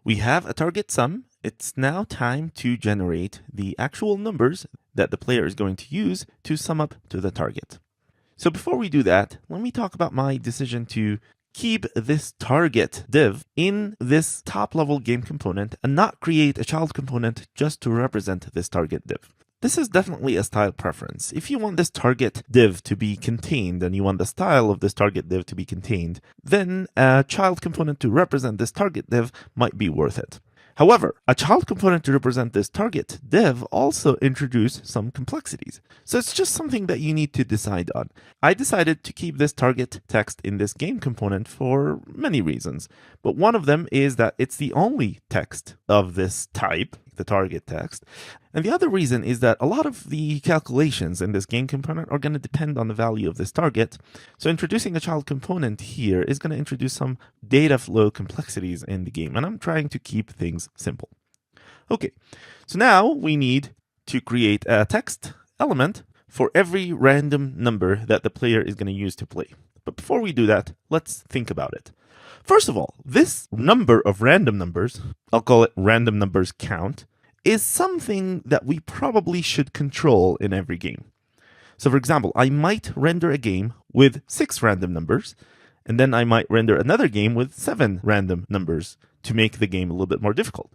We have a target sum. It's now time to generate the actual numbers that the player is going to use to sum up to the target. So before we do that, let me talk about my decision to keep this target div in this top level game component and not create a child component just to represent this target div. This is definitely a style preference. If you want this target div to be contained and you want the style of this target div to be contained, then a child component to represent this target div might be worth it. However, a child component to represent this target div also introduces some complexities. So it's just something that you need to decide on. I decided to keep this target text in this game component for many reasons. But one of them is that it's the only text of this type, the target text. And the other reason is that a lot of the calculations in this game component are going to depend on the value of this target. So introducing a child component here is going to introduce some data flow complexities in the game. And I'm trying to keep things simple. Okay, so now we need to create a text element for every random number that the player is going to use to play. But before we do that, let's think about it. First of all, this number of random numbers, I'll call it random numbers count, is something that we probably should control in every game. So for example, I might render a game with 6 random numbers, and then I might render another game with 7 random numbers to make the game a little bit more difficult.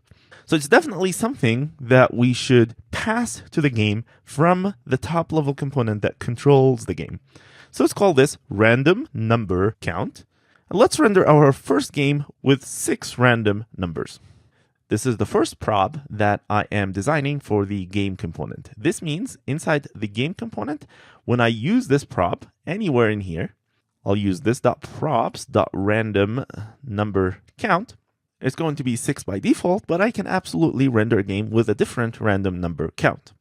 So it's definitely something that we should pass to the game from the top level component that controls the game. So let's call this random number count. And let's render our first game with 6 random numbers. This is the first prob that I am designing for the game component. This means inside the game component, when I use this prob anywhere in here, I'll use this .probs.random number count. It's going to be 6 by default, but I can absolutely render a game with a different random number count.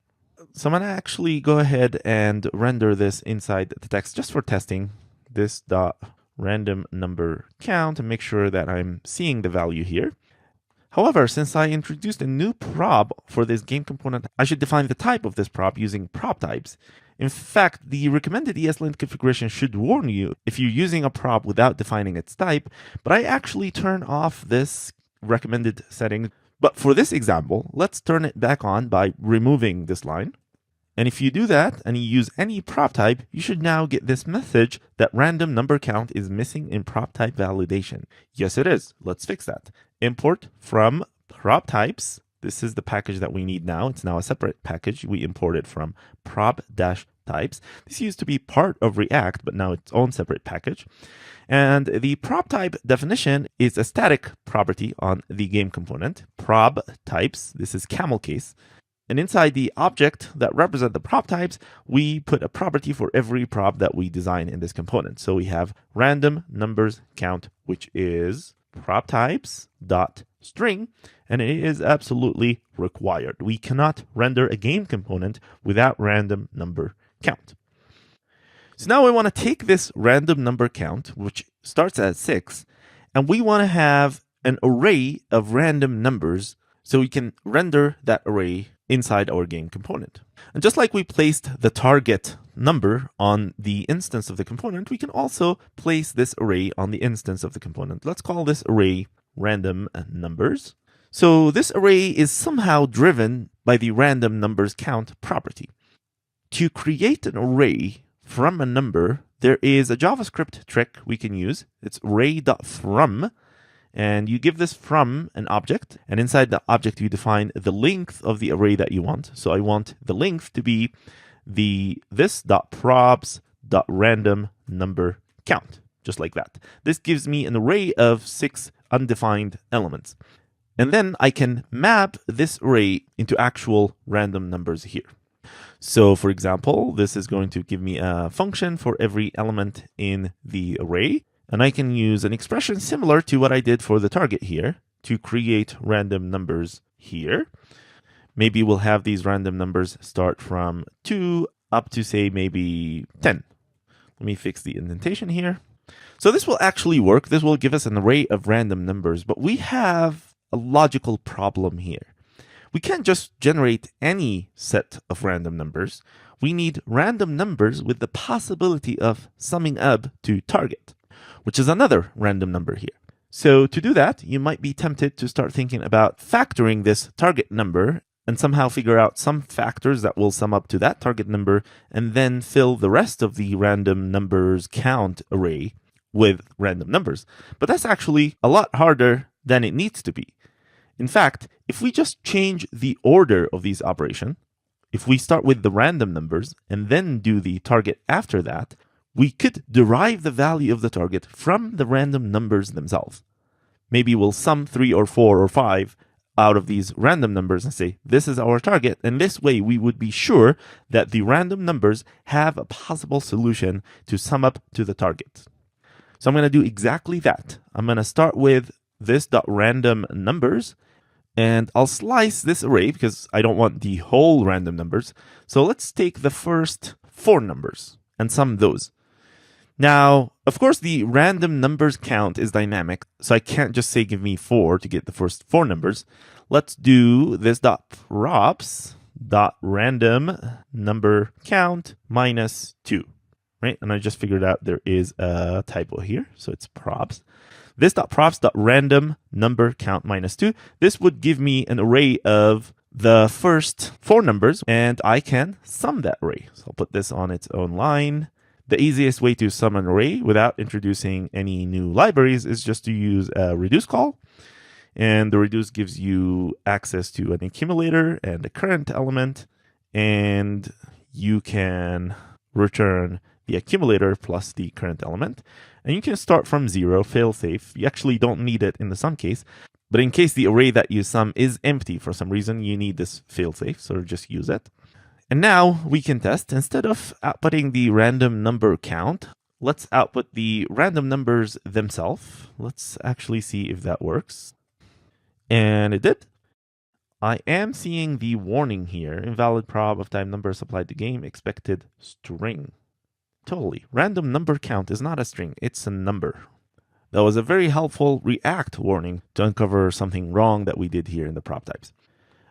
So I'm going to actually go ahead and render this inside the text just for testing. This random number count and make sure that I'm seeing the value here. However, since I introduced a new prob for this game component, I should define the type of this prob using prob types. In fact, the recommended ESLint configuration should warn you if you're using a prob without defining its type, but I actually turn off this recommended setting. But for this example, let's turn it back on by removing this line. And if you do that and you use any prob type, you should now get this message that random number count is missing in prob type validation. Yes, it is. Let's fix that. Import from prob types. This is the package that we need now. It's now a separate package. We imported from prob-types. This used to be part of React, but now it's own separate package. And the prob type definition is a static property on the game component. Prob types, this is camel case. And inside the object that represent the prob types, we put a property for every prob that we design in this component. So we have random numbers count, which is prob types dot string, and it is absolutely required. We cannot render a game component without random number count. So now we want to take this random number count, which starts at 6, and we want to have an array of random numbers so we can render that array inside our game component. And just like we placed the target number on the instance of the component, we can also place this array on the instance of the component. Let's call this array random numbers. So this array is somehow driven by the random numbers count property. To create an array from a number, there is a JavaScript trick we can use. It's array.from. And you give this from an object, and inside the object you define the length of the array that you want. So I want the length to be this.probs.random number count, just like that. This gives me an array of 6 undefined elements. And then I can map this array into actual random numbers here. So for example, this is going to give me a function for every element in the array. And I can use an expression similar to what I did for the target here to create random numbers here. Maybe we'll have these random numbers start from 2 up to, say, maybe 10. Let me fix the indentation here. So this will actually work. This will give us an array of random numbers, but we have a logical problem here. We can't just generate any set of random numbers. We need random numbers with the possibility of summing up to target, which is another random number here. So to do that, you might be tempted to start thinking about factoring this target number and somehow figure out some factors that will sum up to that target number and then fill the rest of the random numbers count array with random numbers. But that's actually a lot harder than it needs to be. In fact, if we just change the order of these operations, if we start with the random numbers and then do the target after that, we could derive the value of the target from the random numbers themselves. Maybe we'll sum 3 or 4 or 5 out of these random numbers and say, this is our target. And this way we would be sure that the random numbers have a possible solution to sum up to the target. So I'm going to do exactly that. I'm going to start with this.random numbers, and I'll slice this array because I don't want the whole random numbers. So let's take the first 4 numbers and sum those. Now, of course, the random numbers count is dynamic, so I can't just say give me 4 to get the first 4 numbers. Let's do this .props.random number count minus 2, right? And I just figured out there is a typo here, so it's props. This .props.random number count minus 2. This would give me an array of the first 4 numbers, and I can sum that array. So I'll put this on its own line. The easiest way to sum an array without introducing any new libraries is just to use a reduce call. And the reduce gives you access to an accumulator and a current element. And you can return the accumulator plus the current element. And you can start from 0, fail-safe. You actually don't need it in the sum case. But in case the array that you sum is empty for some reason, you need this fail-safe, so just use it. And now we can test. Instead of outputting the random number count, let's output the random numbers themselves. Let's actually see if that works. And it did. I am seeing the warning here. Invalid prob of type number supplied to game, expected string. Totally. Random number count is not a string, it's a number. That was a very helpful React warning to uncover something wrong that we did here in the prop types.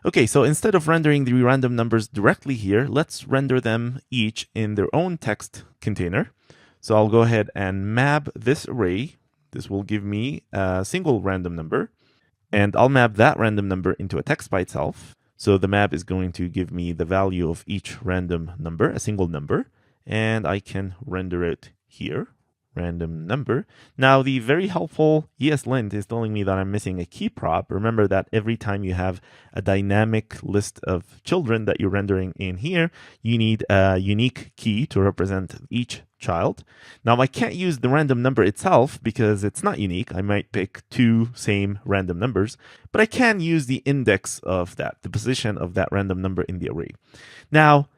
Okay, so instead of rendering the random numbers directly here, let's render them each in their own text container. So I'll go ahead and map this array. This will give me a single random number, and I'll map that random number into a text by itself. So the map is going to give me the value of each random number, a single number, and I can render it here. Random number. Now, the very helpful ESLint is telling me that I'm missing a key prop. Remember that every time you have a dynamic list of children that you're rendering in here, you need a unique key to represent each child. Now, I can't use the random number itself because it's not unique. I might pick 2 same random numbers, but I can use the index of that, the position of that random number in the array. Now,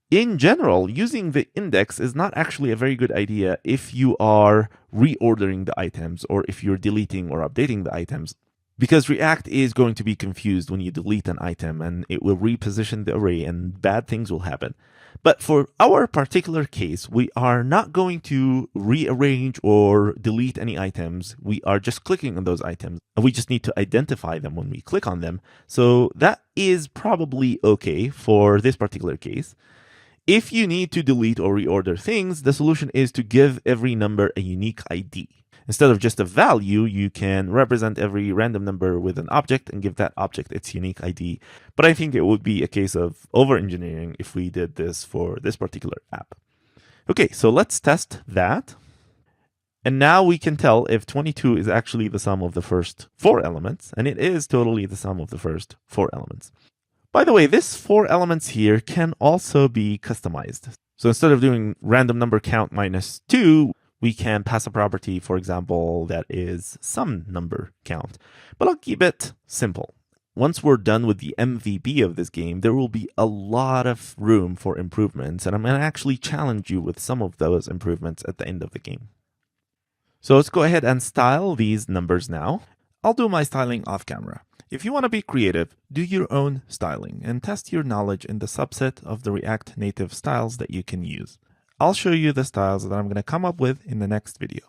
in general, using the index is not actually a very good idea if you are reordering the items or if you're deleting or updating the items, because React is going to be confused when you delete an item and it will reposition the array and bad things will happen. But for our particular case, we are not going to rearrange or delete any items. We are just clicking on those items, and we just need to identify them when we click on them. So that is probably okay for this particular case. If you need to delete or reorder things, the solution is to give every number a unique ID. Instead of just a value, you can represent every random number with an object and give that object its unique ID. But I think it would be a case of over-engineering if we did this for this particular app. Okay, so let's test that. And now we can tell if 22 is actually the sum of the first 4 elements, and it is totally the sum of the first 4 elements. By the way, this 4 elements here can also be customized. So instead of doing random number count minus 2, we can pass a property, for example, that is some number count. But I'll keep it simple. Once we're done with the MVP of this game, there will be a lot of room for improvements, and I'm going to actually challenge you with some of those improvements at the end of the game. So let's go ahead and style these numbers now. I'll do my styling off camera. If you want to be creative, do your own styling and test your knowledge in the subset of the React Native styles that you can use. I'll show you the styles that I'm going to come up with in the next video.